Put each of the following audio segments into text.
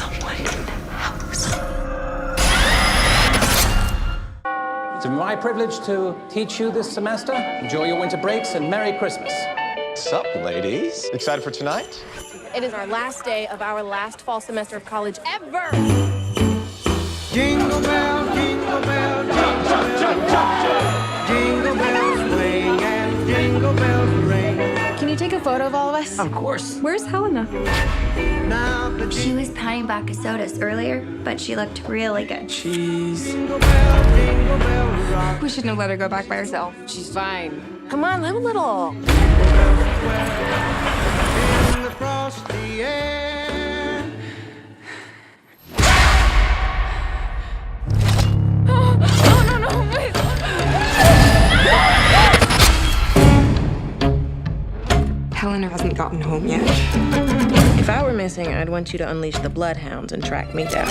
someone in the house. It's my privilege to teach you this semester. Enjoy your winter breaks and Merry Christmas. What's up, ladies? Excited for tonight? It is our last day of our last fall semester of college ever. Jingle bell, jingle bell, jingle bells swing and jingle bells ring. Can you take a photo of all of us? Of course. Where's Helena? Now the She was pounding back sodas earlier, but she looked really good. jingle bell rock. We shouldn't have let her go back by herself. She's fine. Come on, live a little. In the frosty air. No, wait. Helena hasn't gotten home yet. If I were missing, I'd want you to unleash the bloodhounds and track me down.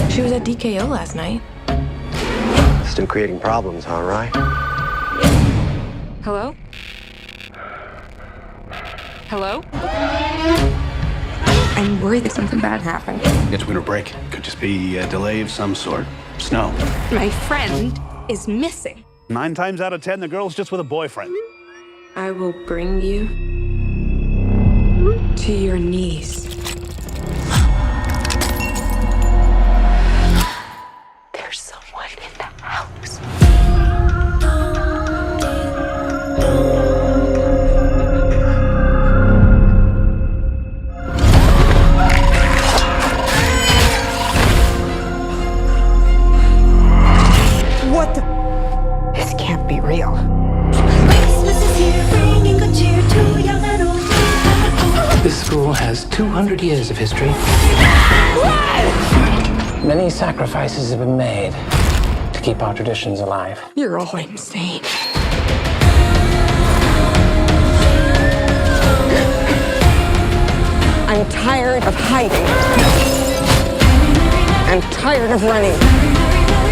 She was at DKO last night. Still creating problems, huh, Rye? Hello? Hello? I'm worried that something bad happened. It's winter break. Could just be a delay of some sort. Snow. My friend is missing. 9 times out of 10, the girl's just with a boyfriend. I will bring you to your knees. There's someone in the house. What the? This can't be real. Christmas is here, bringing good cheer to young and old. This school has 200 years of history. Many sacrifices have been made to keep our traditions alive. You're all insane. I'm tired of hiding. I'm tired of running.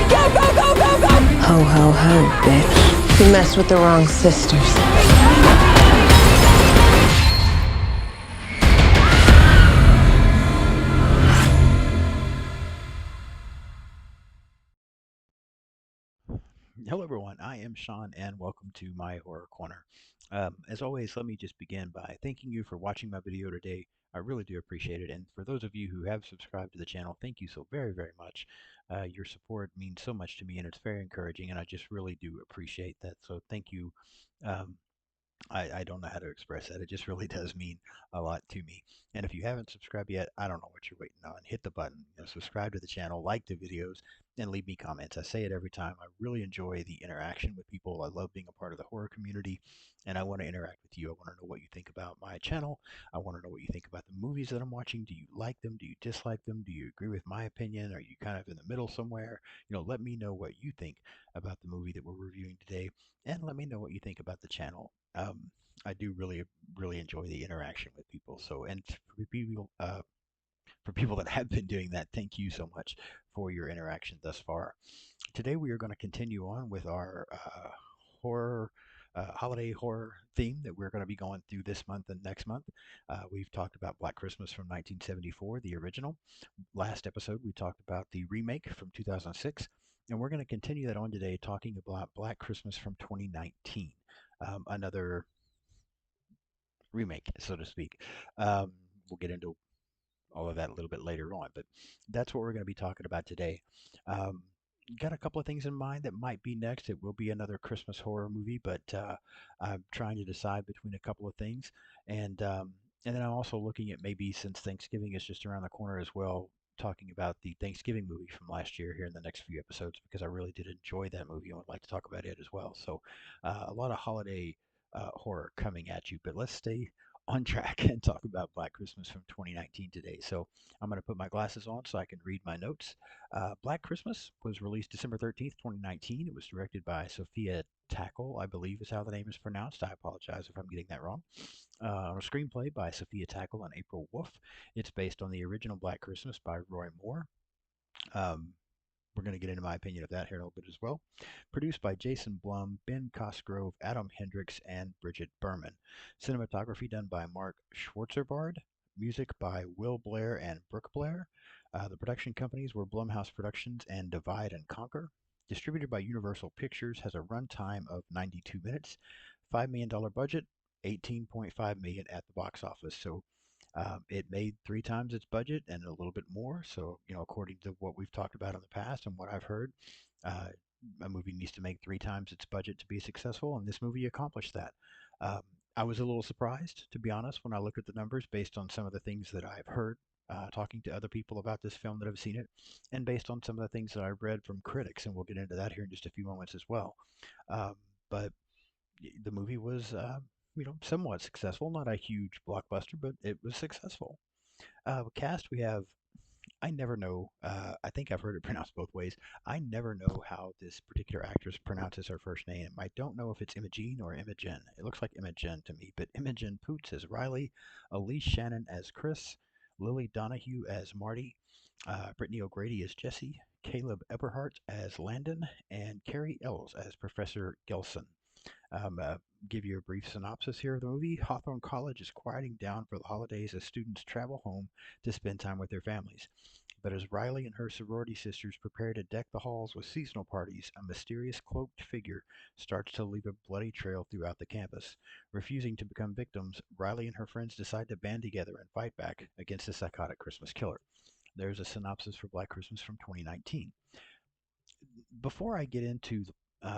Go, go, go, go, go! Ho, ho, ho, bitch. You messed with the wrong sisters. Hello, everyone. I am Sean, and welcome to my Horror Corner. As always, let me just begin by thanking you for watching my video today. I really do appreciate it. And for those of you who have subscribed to the channel, thank you so very, very much. Your support means so much to me, and it's very encouraging, and I just really do appreciate that. So thank you. Um, I don't know how to express that. It just really does mean a lot to me. And if you haven't subscribed yet, I don't know what you're waiting on. Hit the button, subscribe to the channel, like the videos, and leave me comments. I say it every time. I really enjoy the interaction with people. I love being a part of the horror community, and I want to interact with you. I want to know what you think about my channel. I want to know what you think about the movies that I'm watching. Do you like them? Do you dislike them? Do you agree with my opinion? Are you kind of in the middle somewhere? Let me know what you think about the movie that we're reviewing today, and let me know what you think about the channel. I do really, really enjoy the interaction with people. So, and for people that have been doing that, thank you so much for your interaction thus far. Today, we are going to continue on with our horror. Holiday horror theme that we're going to be going through this month and next month. We've talked about Black Christmas from 1974, the original. Last episode, we talked about the remake from 2006. And we're going to continue that on today, talking about Black Christmas from 2019. Another remake, so to speak. We'll get into all of that a little bit later on, but that's what we're going to be talking about today. Got a couple of things in mind that might be next. It will be another Christmas horror movie, but I'm trying to decide between a couple of things, and then I'm also looking at maybe, since Thanksgiving is just around the corner as well, talking about the Thanksgiving movie from last year here in the next few episodes, because I really did enjoy that movie and would like to talk about it as well. So a lot of holiday horror coming at you, but let's stay on track and talk about Black Christmas from 2019 today. So I'm going to put my glasses on so I can read my notes. Black Christmas was released December 13th, 2019. It was directed by Sophia Tackle, I believe is how the name is pronounced. I apologize if I'm getting that wrong. A screenplay by Sophia Tackle and April Wolf. It's based on the original Black Christmas by Roy Moore. We're going to get into my opinion of that here in a little bit as well. Produced by Jason Blum, Ben Cosgrove, Adam Hendricks, and Bridget Berman. Cinematography done by Mark Schwarzerbard. Music by Will Blair and Brooke Blair. The production companies were Blumhouse Productions and Divide and Conquer. Distributed by Universal Pictures, has a runtime of 92 minutes, $5 million budget, 18.5 million at the box office. So it made 3 times its budget and a little bit more. So, according to what we've talked about in the past and what I've heard, uh, a movie needs to make 3 times its budget to be successful, and this movie accomplished that. Um, I was a little surprised, to be honest, when I looked at the numbers based on some of the things that I've heard talking to other people about this film that have seen it, and based on some of the things that I've read from critics, and we'll get into that here in just a few moments as well. But the movie was, somewhat successful. Not a huge blockbuster, but it was successful. Cast, we have, I never know. I think I've heard it pronounced both ways. I never know how this particular actress pronounces her first name. I don't know if it's Imogene or Imogen. It looks like Imogen to me, but Imogen Poots as Riley, Elise Shannon as Chris, Lily Donahue as Marty, Brittany O'Grady as Jesse, Caleb Eberhardt as Landon, and Carrie Ells as Professor Gelson. Uh, give you a brief synopsis here of the movie. Hawthorne College is quieting down for the holidays as students travel home to spend time with their families. But as Riley and her sorority sisters prepare to deck the halls with seasonal parties, a mysterious cloaked figure starts to leave a bloody trail throughout the campus. Refusing to become victims, Riley and her friends decide to band together and fight back against the psychotic Christmas killer. There's a synopsis for Black Christmas from 2019. Before I get into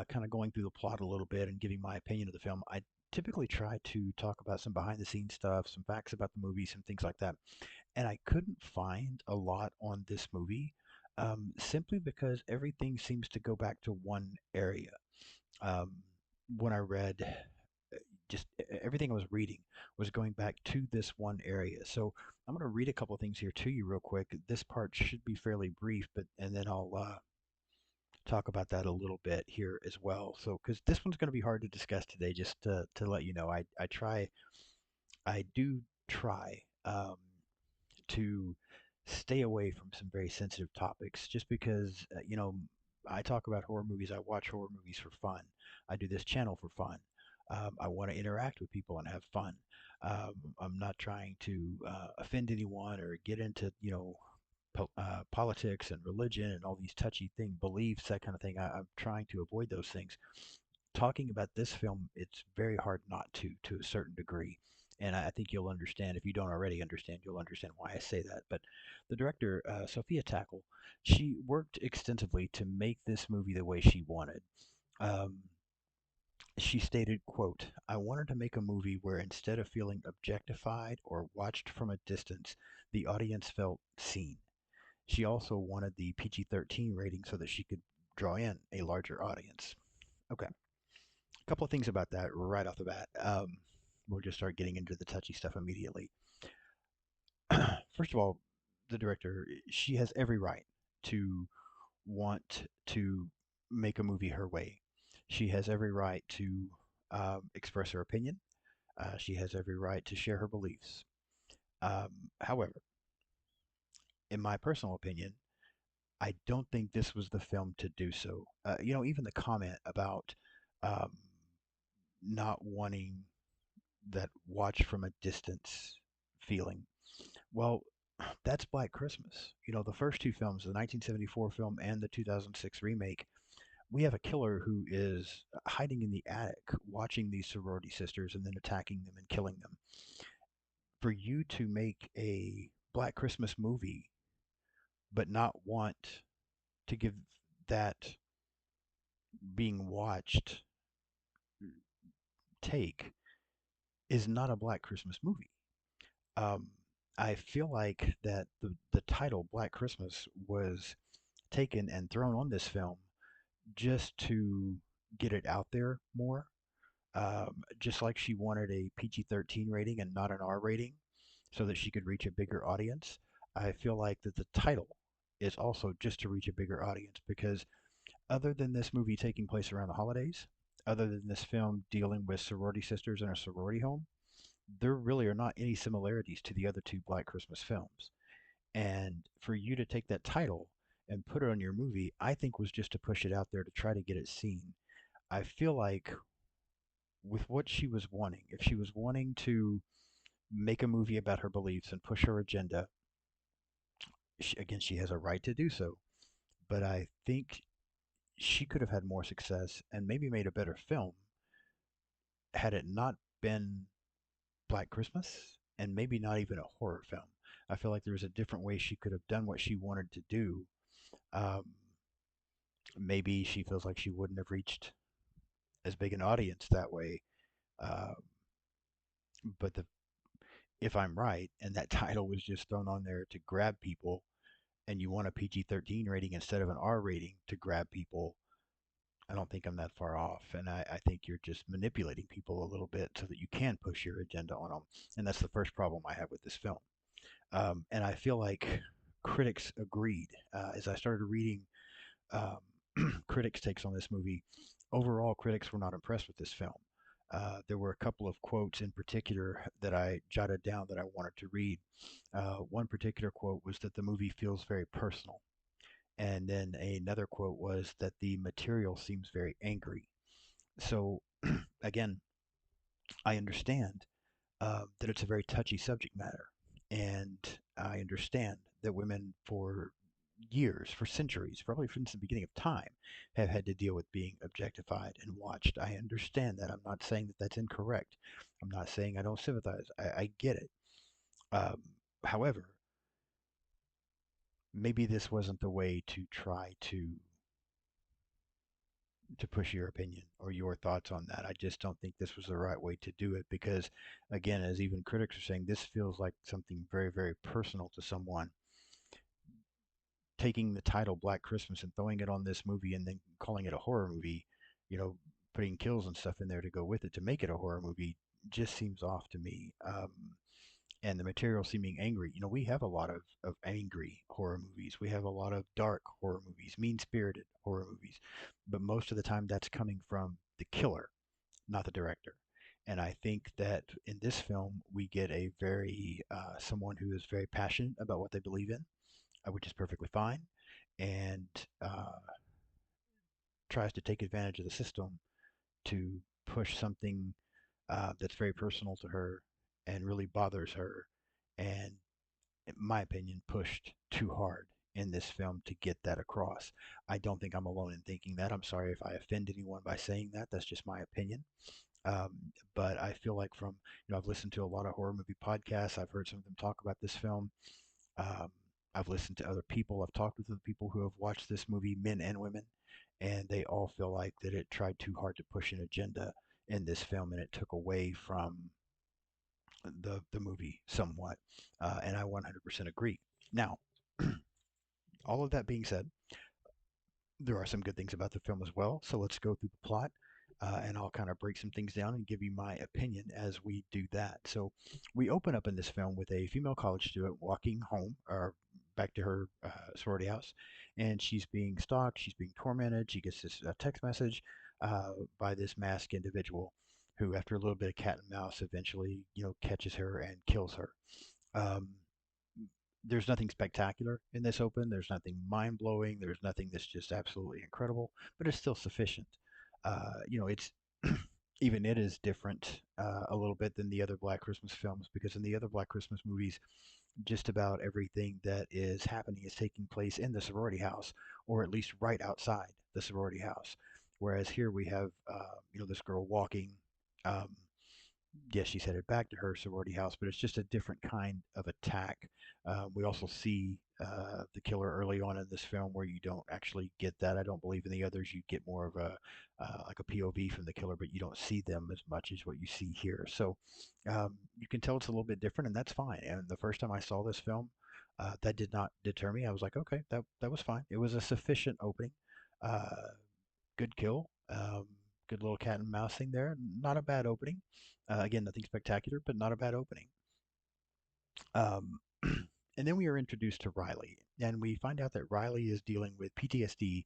kind of going through the plot a little bit and giving my opinion of the film, I typically try to talk about some behind the scenes stuff, some facts about the movie, some things like that. And I couldn't find a lot on this movie, simply because everything seems to go back to one area. Um, when I read, just everything I was reading was going back to this one area. So I'm going to read a couple of things here to you real quick. This part should be fairly brief, but and then I'll talk about that a little bit here as well. So, because this one's going to be hard to discuss today, just to let you know, I do try to stay away from some very sensitive topics, just because I talk about horror movies. I watch horror movies for fun. I do this channel for fun. I want to interact with people and have fun. I'm not trying to offend anyone or get into politics and religion and all these touchy thing beliefs, that kind of thing. I'm trying to avoid those things. Talking about this film, it's very hard not to a certain degree. And I think you'll understand. If you don't already understand, you'll understand why I say that. But the director, Sophia Tackle, she worked extensively to make this movie the way she wanted. Um, she stated, quote, "I wanted to make a movie where instead of feeling objectified or watched from a distance, the audience felt seen. She also wanted the PG-13 rating so that she could draw in a larger audience." Okay, a couple of things about that right off the bat. We'll just start getting into the touchy stuff immediately. First of all, the director, she has every right to want to make a movie her way. She has every right to express her opinion. She has every right to share her beliefs. However, in my personal opinion, I don't think this was the film to do so. Even the comment about um, not wanting that watch from a distance feeling. Well, that's Black Christmas. The first two films, the 1974 film and the 2006 remake, we have a killer who is hiding in the attic, watching these sorority sisters and then attacking them and killing them. For you to make a Black Christmas movie, but not want to give that being watched take is not a Black Christmas movie. Um, I feel like that the title Black Christmas was taken and thrown on this film just to get it out there more. Just like she wanted a PG-13 rating and not an R rating so that she could reach a bigger audience. I feel like that the title is also just to reach a bigger audience because other than this movie taking place around the holidays, other than this film dealing with sorority sisters in a sorority home, there really are not any similarities to the other two Black Christmas films. And for you to take that title and put it on your movie, I think was just to push it out there to try to get it seen. I feel like with what she was wanting, if she was wanting to make a movie about her beliefs and push her agenda. Again, she has a right to do so, but I think she could have had more success and maybe made a better film had it not been Black Christmas and maybe not even a horror film. I feel like there was a different way she could have done what she wanted to do. Um, Maybe she feels like she wouldn't have reached as big an audience that way. Uh, but if I'm right, and that title was just thrown on there to grab people, and you want a PG-13 rating instead of an R rating to grab people, I don't think I'm that far off. And I think you're just manipulating people a little bit so that you can push your agenda on them. And that's the first problem I have with this film. And I feel like critics agreed. As I started reading um, critics' takes on this movie, overall, critics were not impressed with this film. There were a couple of quotes in particular that I jotted down that I wanted to read. One particular quote was that the movie feels very personal. And then another quote was that the material seems very angry. So, again, I understand that it's a very touchy subject matter. And I understand that women, for years, for centuries, probably since the beginning of time, have had to deal with being objectified and watched. I understand that. I'm not saying that that's incorrect. I'm not saying I don't sympathize. I get it. Um, However, maybe this wasn't the way to try to push your opinion or your thoughts on that. I just don't think this was the right way to do it because, again, as even critics are saying, this feels like something very, very personal to someone. Taking the title Black Christmas and throwing it on this movie and then calling it a horror movie, putting kills and stuff in there to go with it to make it a horror movie just seems off to me. And the material seeming angry. We have a lot of angry horror movies. We have a lot of dark horror movies, mean spirited horror movies. But most of the time that's coming from the killer, not the director. And I think that in this film, we get a very, someone who is very passionate about what they believe in, which is perfectly fine, and uh, tries to take advantage of the system to push something that's very personal to her and really bothers her, and in my opinion, pushed too hard in this film to get that across. I don't think I'm alone in thinking that. I'm sorry if I offend anyone by saying that. That's just my opinion. Um, but I feel like I've listened to a lot of horror movie podcasts. I've heard some of them talk about this film. Um, I've listened to other people. I've talked with other people who have watched this movie, men and women, and they all feel like that it tried too hard to push an agenda in this film, and it took away from the movie somewhat. And I 100% agree. Now, all of that being said, there are some good things about the film as well. So let's go through the plot, and I'll kind of break some things down and give you my opinion as we do that. So we open up in this film with a female college student walking home or back to her sorority house, and she's being stalked. She's being tormented. She gets this text message by this masked individual who, after a little bit of cat and mouse, eventually catches her and kills her. Um, there's nothing spectacular in this open. There's nothing mind blowing. There's nothing that's just absolutely incredible, but it's still sufficient. It's even it is different a little bit than the other Black Christmas films because in the other Black Christmas movies, just about everything that is happening is taking place in the sorority house or at least right outside the sorority house. Whereas here we have, this girl walking. Um, yes, she's headed back to her sorority house, but it's just a different kind of attack. We also see the killer early on in this film, where you don't actually get that. I don't believe in the others you get more of a like a POV from the killer, but you don't see them as much as what you see here. So you can tell it's a little bit different, and that's fine. And the first time I saw this film, that did not deter me. I was like, okay, that was fine. It was a sufficient opening. Uh, Good kill. Good little cat and mouse thing there. Not a bad opening. Again, nothing spectacular, but not a bad opening. Um, and then we are introduced to Riley, and we find out that Riley is dealing with PTSD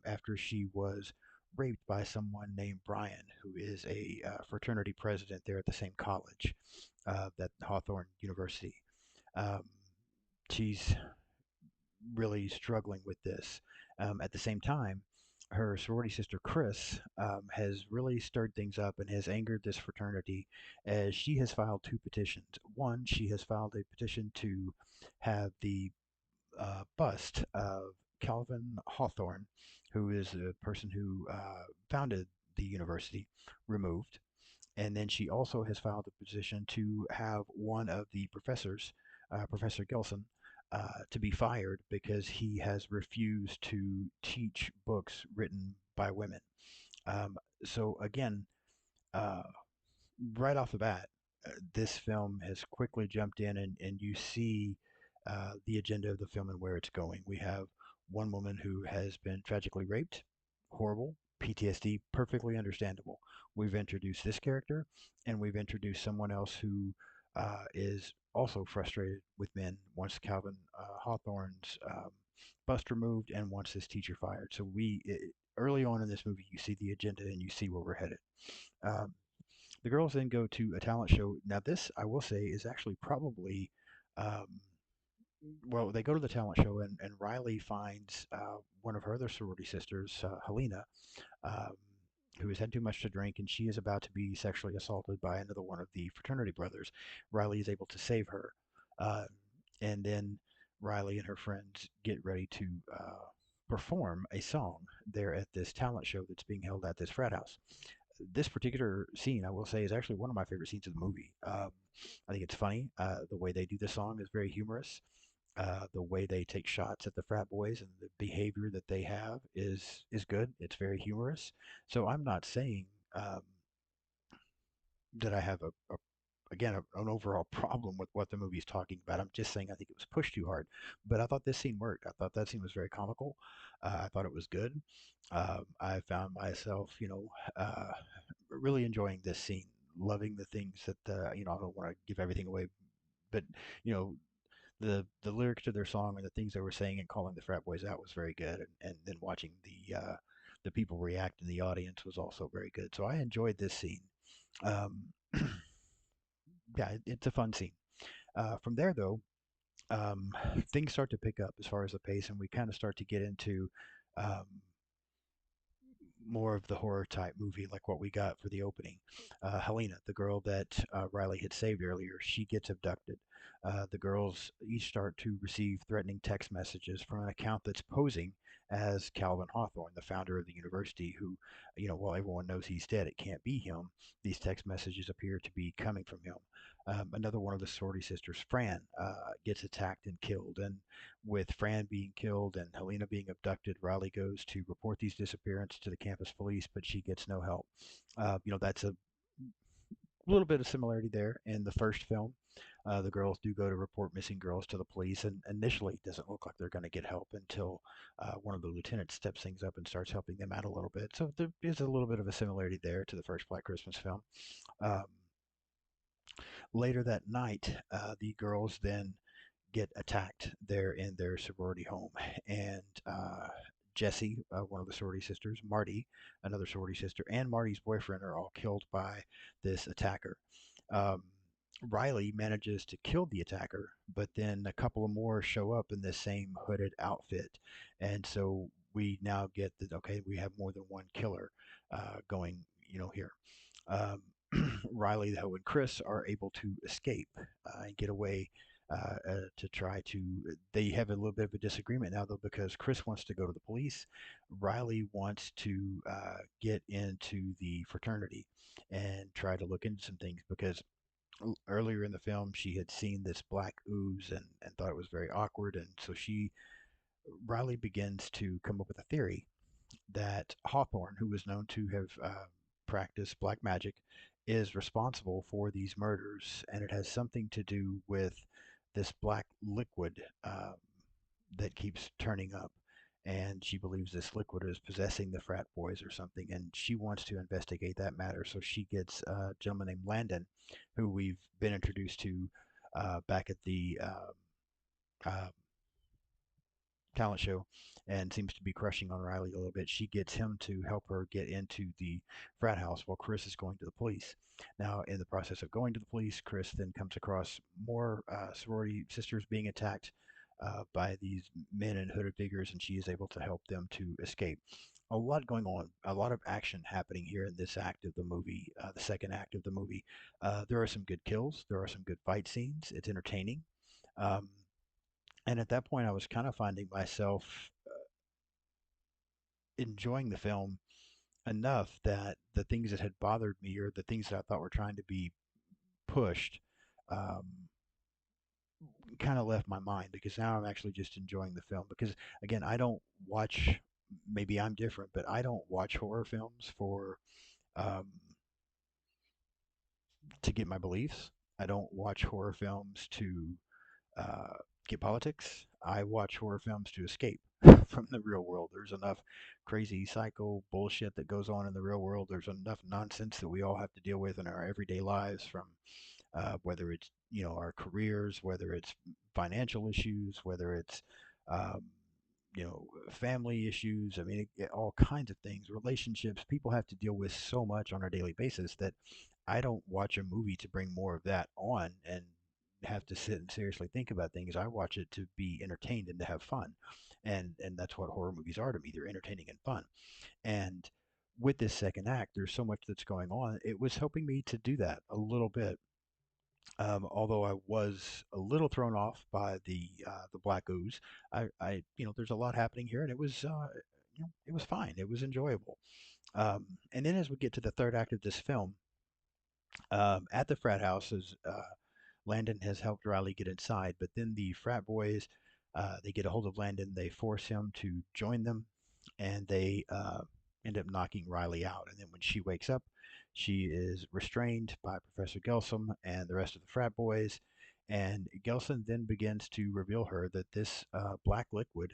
after she was raped by someone named Brian, who is a fraternity president there at the same college, that Hawthorne University. Um, she's really struggling with this. At the same time, her sorority sister Chris has really stirred things up and has angered this fraternity as she has filed two petitions. One, she has filed a petition to have the bust of Calvin Hawthorne, who is the person who founded the university, removed. And then she also has filed a petition to have one of the professors, Professor Gilson, to be fired because he has refused to teach books written by women. Um, so again, uh, right off the bat, this film has quickly jumped in, and you see the agenda of the film and where it's going. We have one woman who has been tragically raped, horrible, PTSD, perfectly understandable. We've introduced this character, and we've introduced someone else who is also frustrated with men, wants Calvin Hawthorne's bust removed, and wants his teacher fired. So early on in this movie, you see the agenda and you see where we're headed. Um, the girls then go to a talent show. Now, this, I will say, is actually probably, um, well, they go to the talent show, and Riley finds one of her other sorority sisters, Helena, um, who has had too much to drink, and she is about to be sexually assaulted by another one of the fraternity brothers. Riley is able to save her. Uh, and then Riley and her friends get ready to perform a song there at this talent show that's being held at this frat house. This particular scene, I will say, is actually one of my favorite scenes of the movie. I think it's funny. The way they do the song is very humorous. The way they take shots at the frat boys and the behavior that they have is good. It's very humorous. So I'm not saying that I have again an overall problem with what the movie is talking about. I'm just saying I think it was pushed too hard. But I thought this scene worked. I thought that scene was very comical. I thought it was good. I found myself, really enjoying this scene, loving the things that I don't want to give everything away, but you know, the lyrics to their song and the things they were saying and calling the frat boys out was very good, and then watching the people react in the audience was also very good. So I enjoyed this scene. Um, yeah, it's a fun scene. From there, though, um, things start to pick up as far as the pace, and we kind of start to get into um, more of the horror type movie like what we got for the opening. Helena, the girl that Riley had saved earlier, she gets abducted. The girls each start to receive threatening text messages from an account that's posing as Calvin Hawthorne, the founder of the university, who, while everyone knows he's dead, it can't be him. These text messages appear to be coming from him. Another one of the sorority sisters, Fran, gets attacked and killed. And with Fran being killed and Helena being abducted, Riley goes to report these disappearances to the campus police, but she gets no help. That's a little bit of similarity there in the first film. The girls do go to report missing girls to the police, and initially it doesn't look like they're going to get help until one of the lieutenants steps things up and starts helping them out a little bit. So there is a little bit of a similarity there to the first Black Christmas film. Um, Later that night, the girls then get attacked there in their sorority home. And Jessie, one of the sorority sisters, Marty, another sorority sister, and Marty's boyfriend are all killed by this attacker. Um, Riley manages to kill the attacker, but then a couple of more show up in this same hooded outfit. And so we now get that, okay, we have more than one killer going, here. Um, Riley, though, and Chris are able to escape and get away to try to. They have a little bit of a disagreement now, though, because Chris wants to go to the police. Riley wants to get into the fraternity and try to look into some things because earlier in the film she had seen this black ooze and thought it was very awkward. And so Riley begins to come up with a theory that Hawthorne, who was known to have practiced black magic, is responsible for these murders, and it has something to do with this black liquid that keeps turning up. And she believes this liquid is possessing the frat boys or something, and she wants to investigate that matter. So she gets a gentleman named Landon, who we've been introduced to back at the uh, talent show and seems to be crushing on Riley a little bit. She gets him to help her get into the frat house while Chris is going to the police. Now, in the process of going to the police, Chris then comes across more sorority sisters being attacked by these men in hooded figures, and she is able to help them to escape. a lot going on, a lot of action happening here in this act of the movie, the second act of the movie. There are some good kills, there are some good fight scenes. It's entertaining. Um, and at that point, I was kind of finding myself enjoying the film enough that the things that had bothered me or the things that I thought were trying to be pushed um, kind of left my mind because now I'm actually just enjoying the film. Because again, I don't watch, maybe I'm different, but I don't watch horror films for um, to get my beliefs. I don't watch horror films to uh, get politics. I watch horror films to escape from the real world. There's enough crazy psycho bullshit that goes on in the real world. There's enough nonsense that we all have to deal with in our everyday lives, from whether it's our careers, whether it's financial issues, whether it's um, family issues. I mean, all kinds of things, relationships. People have to deal with so much on a daily basis that I don't watch a movie to bring more of that on and have to sit and seriously think about things. I watch it to be entertained and to have fun, and that's what horror movies are to me. They're entertaining and fun. And with this second act, there's so much that's going on. It was helping me to do that a little bit. Although I was a little thrown off by the black ooze, there's a lot happening here, and it was fine. It was enjoyable. And then as we get to the third act of this film, at the frat house, as Landon has helped Riley get inside, but then the frat boys they get a hold of Landon, they force him to join them, and they end up knocking Riley out. And then when she wakes up, she is restrained by Professor Gelsum and the rest of the frat boys. And Gelson then begins to reveal her that this black liquid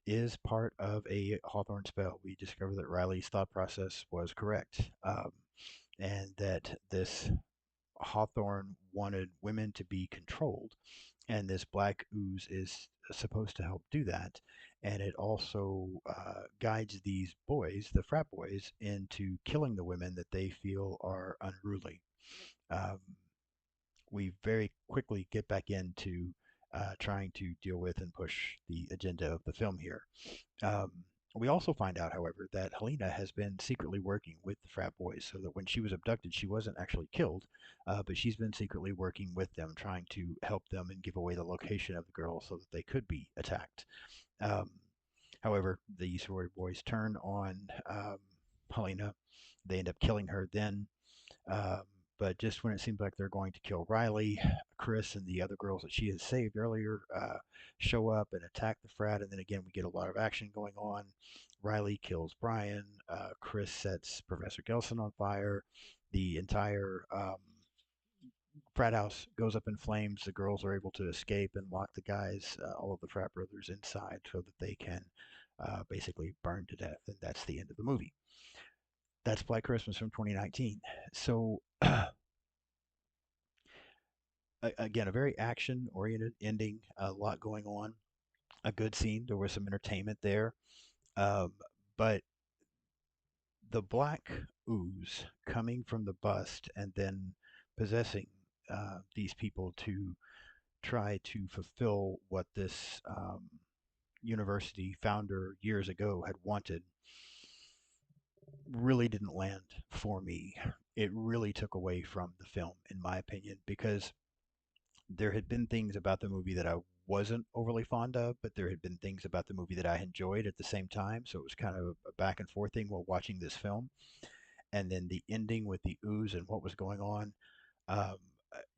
is part of a Hawthorne spell. We discover that Riley's thought process was correct, and that this Hawthorne wanted women to be controlled, and this black ooze is supposed to help do that. And it also guides these boys, the frat boys, into killing the women that they feel are unruly. Um, we very quickly get back into trying to deal with and push the agenda of the film here. Um, we also find out, however, that Helena has been secretly working with the frat boys so that when she was abducted, she wasn't actually killed, but she's been secretly working with them, trying to help them and give away the location of the girls so that they could be attacked. Um, However, the sorority boys turn on Helena. They end up killing her then. Um, but just when it seems like they're going to kill Riley, Chris and the other girls that she has saved earlier show up and attack the frat. And then again, we get a lot of action going on. Riley kills Brian. Chris sets Professor Gelson on fire. The entire frat house goes up in flames. The girls are able to escape and lock the guys, all of the frat brothers, inside so that they can basically burn to death. And that's the end of the movie. That's Black Christmas from 2019. So again, a very action oriented ending, a lot going on, a good scene. There was some entertainment there. Um, but the black ooze coming from the bust and then possessing these people to try to fulfill what this university founder years ago had wanted really didn't land for me. It really took away from the film, in my opinion, because there had been things about the movie that I wasn't overly fond of, but there had been things about the movie that I enjoyed at the same time. So it was kind of a back and forth thing while watching this film. And then the ending with the ooze and what was going on, um,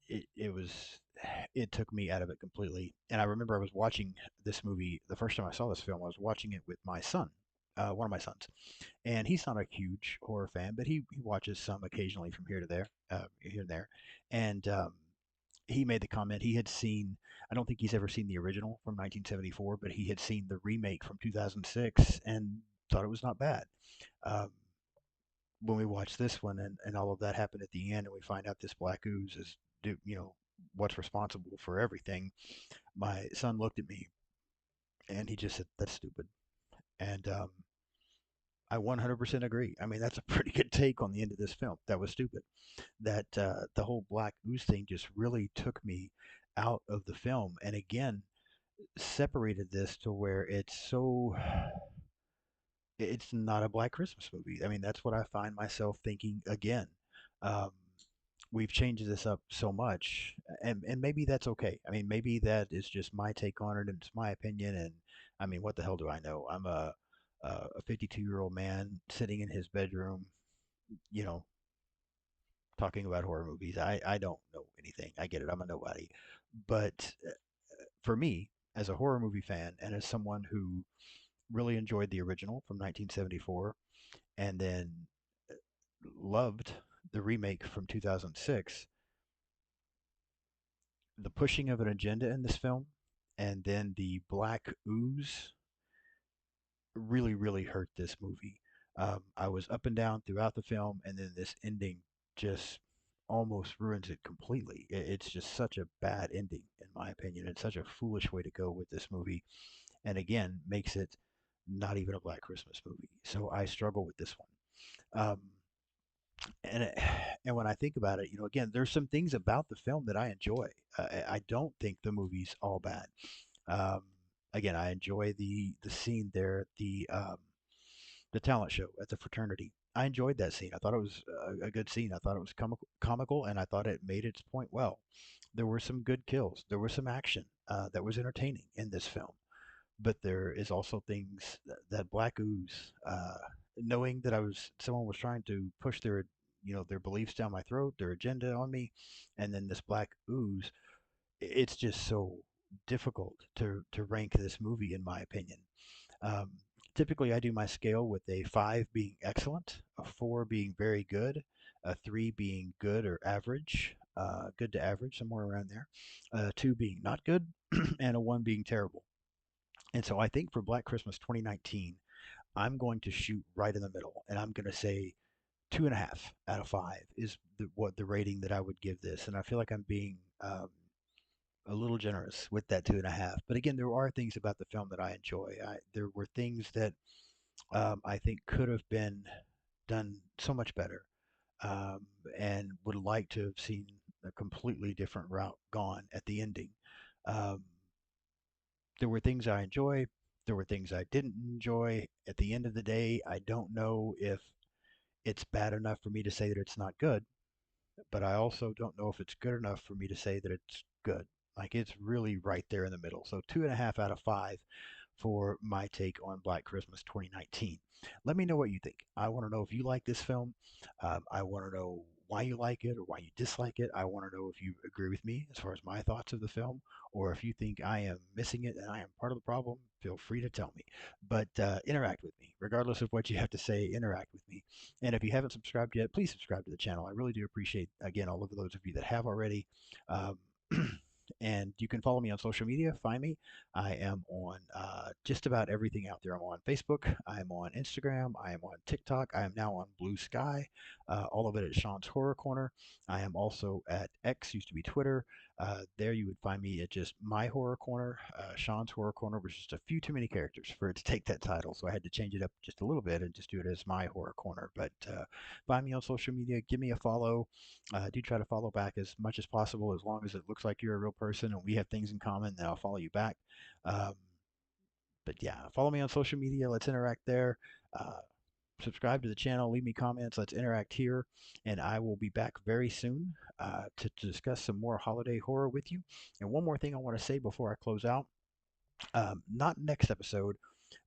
it was it took me out of it completely. And I remember I was watching this movie the first time I saw this film. I was watching it with my son, one of my sons, and he's not a huge horror fan, but he watches some occasionally from here and there, and he made the comment he had seen. I don't think he's ever seen the original from 1974, but he had seen the remake from 2006 and thought it was not bad. Um, when we watch this one and all of that happened at the end, and we find out this black ooze is, what's responsible for everything, my son looked at me and he just said, "That's stupid." And I 100% agree. I mean, that's a pretty good take on the end of this film. That was stupid. That the whole black ooze thing just really took me out of the film, and again separated this to where it's so it's not a Black Christmas movie. I mean, that's what I find myself thinking again. Um, we've changed this up so much, and maybe that's okay. I mean, maybe that is just my take on it, and it's my opinion. And I mean, what the hell do I know? I'm a 52-year-old man sitting in his bedroom, you know, talking about horror movies. I don't know anything. I get it. I'm a nobody. But for me, as a horror movie fan, and as someone who really enjoyed the original from 1974, and then loved the remake from 2006, the pushing of an agenda in this film, and then the black ooze really, really hurt this movie. I was up and down throughout the film, and then this ending just almost ruins it completely. It's just such a bad ending, in my opinion. It's such a foolish way to go with this movie, and again, makes it not even a Black Christmas movie. So I struggle with this one. And it, and when I think about it, again, there's some things about the film that I enjoy. I don't think the movie's all bad. Um, Again, I enjoy the scene there at the talent show at the fraternity. I enjoyed that scene. I thought it was a good scene. I thought it was comical, and I thought it made its point well. There were some good kills. There was some action that was entertaining in this film. But there is also things that Black Ooze, knowing that someone was trying to push their beliefs down my throat, their agenda on me, and then this Black Ooze, it's just so difficult to rank this movie in my opinion. Um, Typically, I do my scale with a 5 being excellent, a 4 being very good, a 3 being good or average, good to average, somewhere around there, 2 being not good, and a 1 being terrible. And so I think for Black Christmas 2019, I'm going to shoot right in the middle, and I'm going to say 2.5 out of 5 is what the rating that I would give this. And I feel like I'm being a little generous with that 2.5. But again, there are things about the film that I enjoy. There were things that I think could have been done so much better, um, and would like to have seen a completely different route gone at the ending. Um, there were things I enjoy. There were things I didn't enjoy. At the end of the day, I don't know if it's bad enough for me to say that it's not good, but I also don't know if it's good enough for me to say that it's good. Like it's really right there in the middle. So 2.5 out of 5 for my take on Black Christmas 2019. Let me know what you think. I want to know if you like this film. I want to know why you like it or why you dislike it. I want to know if you agree with me as far as my thoughts of the film, or if you think I am missing it and I am part of the problem. Feel free to tell me. But interact with me, regardless of what you have to say. Interact with me. And if you haven't subscribed yet, please subscribe to the channel. I really do appreciate, again, all of those of you that have already. Um, and you can follow me on social media. Find me. I am on just about everything out there. I'm on Facebook. I am on Instagram. I am on TikTok. I am now on Blue Sky. All of it at Sean's Horror Corner. I am also at X, used to be Twitter. There you would find me at just My Horror Corner. Sean's Horror Corner was just a few too many characters for it to take that title, so I had to change it up just a little bit and just do it as My Horror Corner. But find me on social media. Give me a follow. Do try to follow back as much as possible, as long as it looks like you're a real person and we have things in common. Then I'll follow you back. Um, but yeah, follow me on social media. Let's interact there. Uh, Subscribe to the channel. Leave me comments. Let's interact here. And I will be back very soon to discuss some more holiday horror with you. And one more thing I want to say before I close out. Not next episode,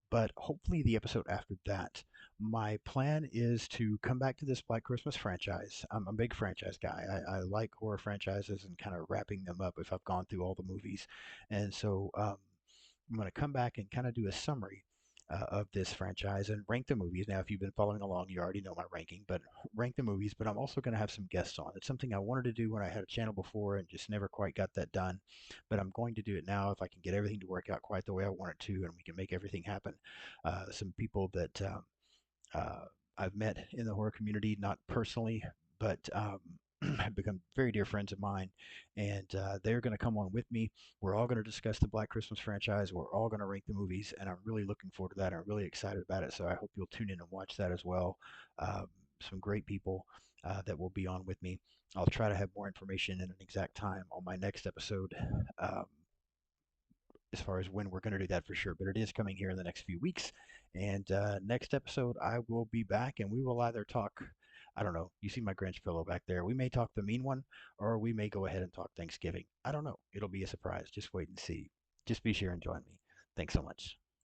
but hopefully the episode after that. My plan is to come back to this Black Christmas franchise. I'm a big franchise guy. I like horror franchises and kind of wrapping them up if I've gone through all the movies. And so I'm going to come back and kind of do a summary of this franchise and rank the movies. Now, if you've been following along, you already know my ranking, but rank the movies. But I'm also going to have some guests on. It's something I wanted to do when I had a channel before and just never quite got that done. But I'm going to do it now if I can get everything to work out quite the way I want it to, and we can make everything happen. Some people that uh, I've met in the horror community, not personally, but have become very dear friends of mine, and they're going to come on with me. We're all going to discuss the Black Christmas franchise. We're all going to rank the movies, and I'm really looking forward to that. I'm really excited about it, so I hope you'll tune in and watch that as well. Um, some great people that will be on with me. I'll try to have more information and an exact time on my next episode. Um, as far as when we're going to do that for sure, but it is coming here in the next few weeks. And next episode, I will be back and we will either talk, I don't know, you see my Grinch pillow back there. We may talk the mean one, or we may go ahead and talk Thanksgiving. I don't know. It'll be a surprise. Just wait and see. Just be sure and join me. Thanks so much.